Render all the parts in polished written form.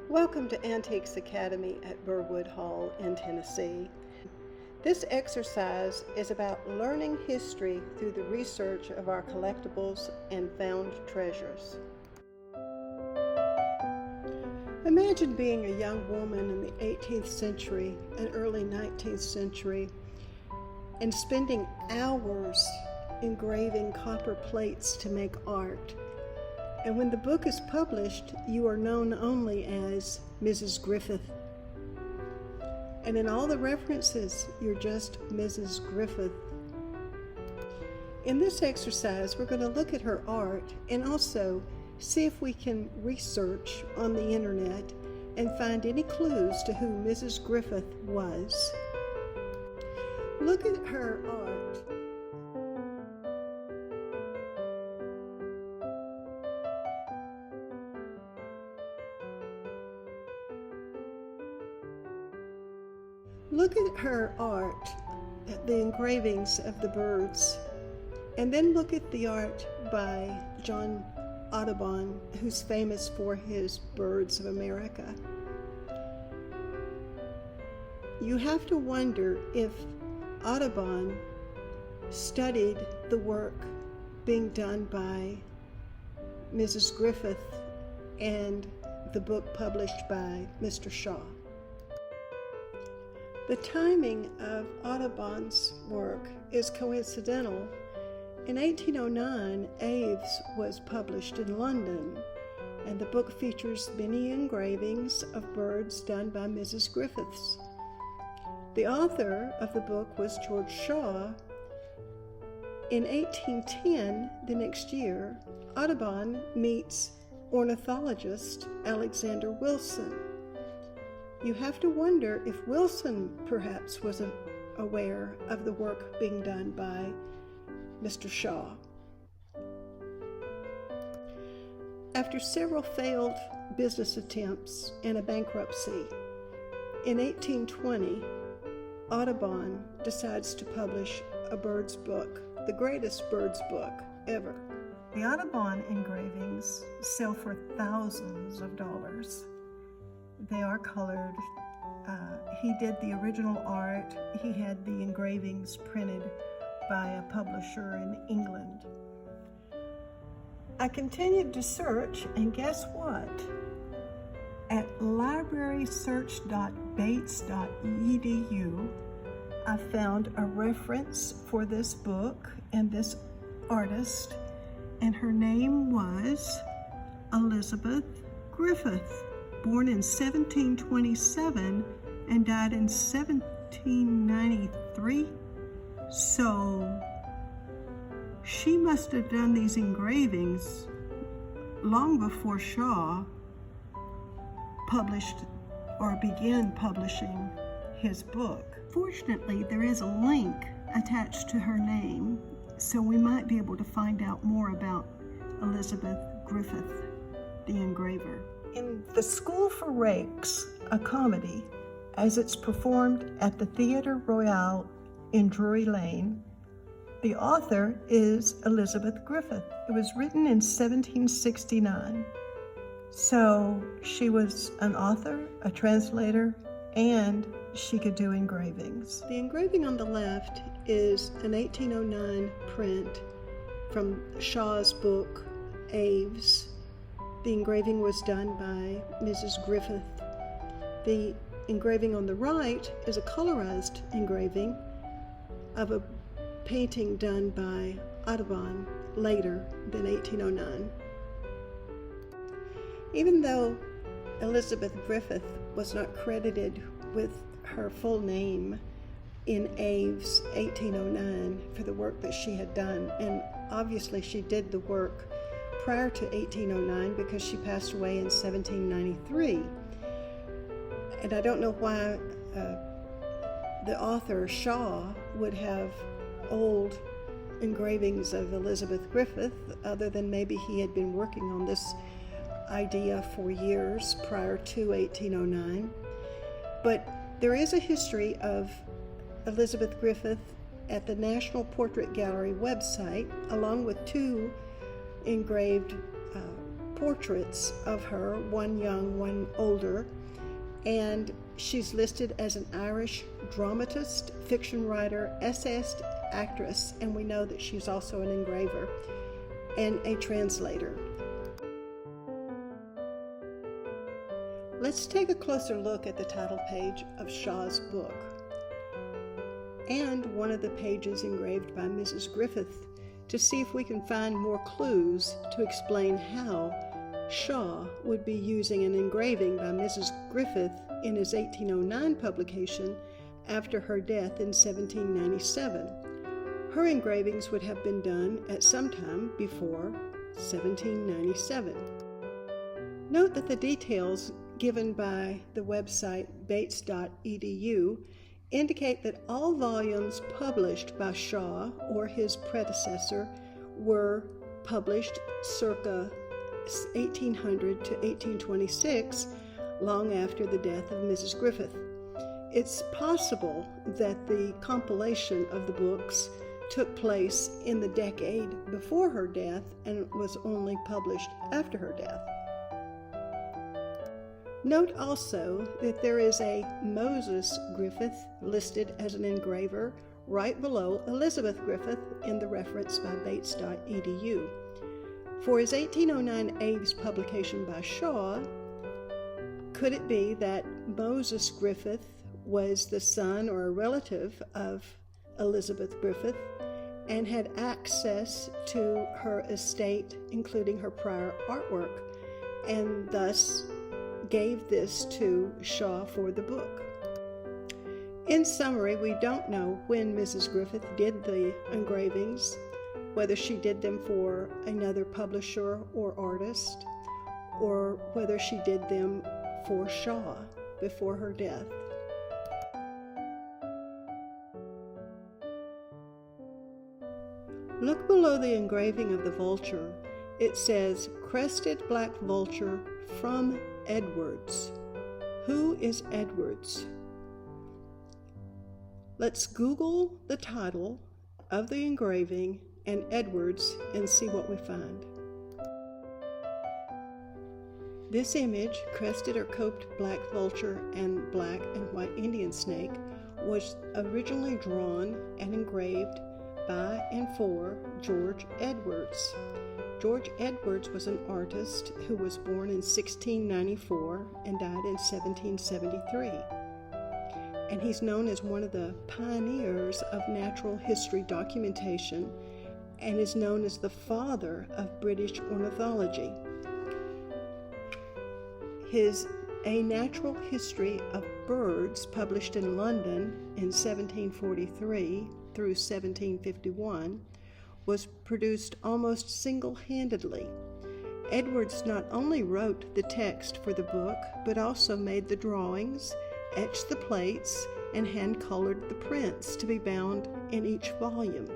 Welcome to Antiques Academy at Burwood Hall in Tennessee. This exercise is about learning history through the research of our collectibles and found treasures. Imagine being a young woman in the 18th century and early 19th century and spending hours engraving copper plates to make art. And when the book is published, you are known only as Mrs. Griffith. And in all the references, you're just Mrs. Griffith. In this exercise, we're going to look at her art and also see if we can research on the internet and find any clues to who Mrs. Griffith was. Look at her art. Look at her art, at the engravings of the birds, and then look at the art by John Audubon, who's famous for his Birds of America. You have to wonder if Audubon studied the work being done by Mrs. Griffith and the book published by Mr. Shaw. The timing of Audubon's work is coincidental. In 1809, Aves was published in London, and the book features many engravings of birds done by Mrs. Griffiths. The author of the book was George Shaw. In 1810, the next year, Audubon meets ornithologist Alexander Wilson. You have to wonder if Wilson perhaps was aware of the work being done by Mr. Shaw. After several failed business attempts and a bankruptcy, in 1820, Audubon decides to publish a bird's book, the greatest bird's book ever. The Audubon engravings sell for thousands of dollars. They are colored. He did the original art. He had the engravings printed by a publisher in England. I continued to search, and guess what? At librarysearch.bates.edu, I found a reference for this book and this artist, and her name was Elizabeth Griffith, born in 1727 and died in 1793. So she must have done these engravings long before Shaw published or began publishing his book. Fortunately, there is a link attached to her name, so we might be able to find out more about Elizabeth Griffith, the engraver. In The School for Rakes, a comedy, as it's performed at the Theatre Royal in Drury Lane, the author is Elizabeth Griffith. It was written in 1769. So she was an author, a translator, and she could do engravings. The engraving on the left is an 1809 print from Shaw's book, Aves. The engraving was done by Mrs. Griffith. The engraving on the right is a colorized engraving of a painting done by Audubon later than 1809. Even though Elizabeth Griffith was not credited with her full name in Aves 1809 for the work that she had done, and obviously she did the work prior to 1809 because she passed away in 1793. And I don't know why the author Shaw would have old engravings of Elizabeth Griffith, other than maybe he had been working on this idea for years prior to 1809. But there is a history of Elizabeth Griffith at the National Portrait Gallery website, along with two engraved portraits of her, one young, one older, and she's listed as an Irish dramatist, fiction writer, essayist, actress, and we know that she's also an engraver and a translator. Let's take a closer look at the title page of Shaw's book and one of the pages engraved by Mrs. Griffith to see if we can find more clues to explain how Shaw would be using an engraving by Mrs. Griffith in his 1809 publication after her death in 1797. Her engravings would have been done at some time before 1797. Note that the details given by the website bates.edu indicate that all volumes published by Shaw or his predecessor were published circa 1800 to 1826, long after the death of Mrs. Griffith. It's possible that the compilation of the books took place in the decade before her death and was only published after her death. Note also that there is a Moses Griffith listed as an engraver right below Elizabeth Griffith in the reference by bates.edu. For his 1809 Aves publication by Shaw, could it be that Moses Griffith was the son or a relative of Elizabeth Griffith and had access to her estate, including her prior artwork, and thus gave this to Shaw for the book? In summary, we don't know when Mrs. Griffith did the engravings, whether she did them for another publisher or artist, or whether she did them for Shaw before her death. Look below the engraving of the vulture. It says, "Crested black vulture from Edwards." Who is Edwards? Let's Google the title of the engraving and Edwards and see what we find. This image, crested or coped black vulture and black and white Indian snake, was originally drawn and engraved by and for George Edwards. George Edwards was an artist who was born in 1694 and died in 1773. And he's known as one of the pioneers of natural history documentation and is known as the father of British ornithology. His A Natural History of Birds, published in London in 1743 through 1751, was produced almost single-handedly. Edwards not only wrote the text for the book, but also made the drawings, etched the plates, and hand-colored the prints to be bound in each volume.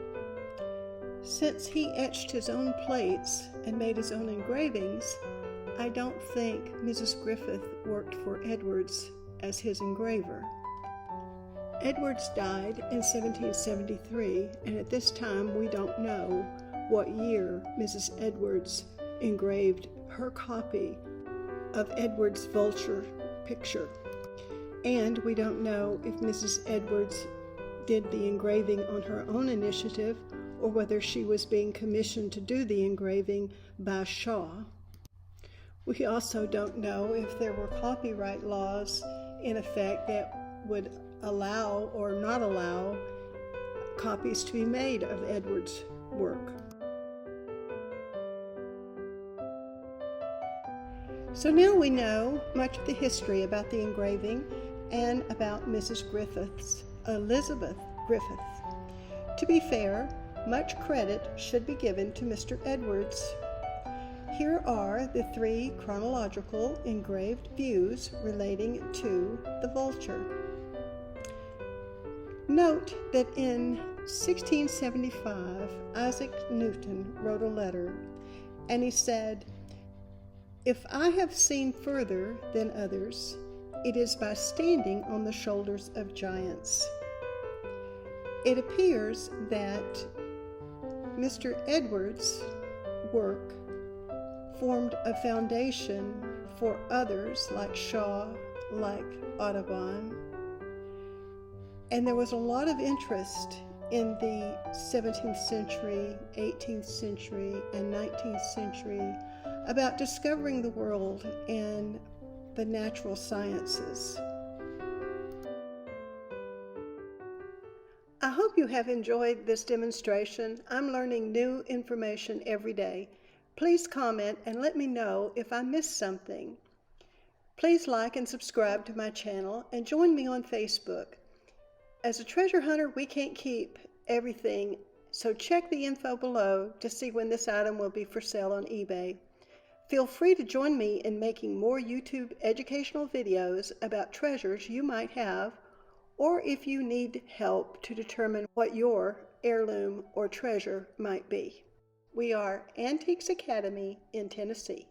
Since he etched his own plates and made his own engravings, I don't think Mrs. Griffith worked for Edwards as his engraver. Edwards died in 1773, and at this time we don't know what year Mrs. Edwards engraved her copy of Edwards' vulture picture. And we don't know if Mrs. Edwards did the engraving on her own initiative or whether she was being commissioned to do the engraving by Shaw. We also don't know if there were copyright laws in effect that would allow or not allow copies to be made of Edwards' work. So now we know much of the history about the engraving and about Mrs. Griffith's, Elizabeth Griffith. To be fair, much credit should be given to Mr. Edwards. Here are the 3 chronological engraved views relating to the vulture. Note that in 1675, Isaac Newton wrote a letter, and he said, "If I have seen further than others, it is by standing on the shoulders of giants." It appears that Mr. Edwards' work formed a foundation for others like Shaw, like Audubon. And there was a lot of interest in the 17th century, 18th century, and 19th century about discovering the world and the natural sciences. I hope you have enjoyed this demonstration. I'm learning new information every day. Please comment and let me know if I missed something. Please like and subscribe to my channel and join me on Facebook. As a treasure hunter, we can't keep everything, so check the info below to see when this item will be for sale on eBay. Feel free to join me in making more YouTube educational videos about treasures you might have, or if you need help to determine what your heirloom or treasure might be. We are Antiques Academy in Tennessee.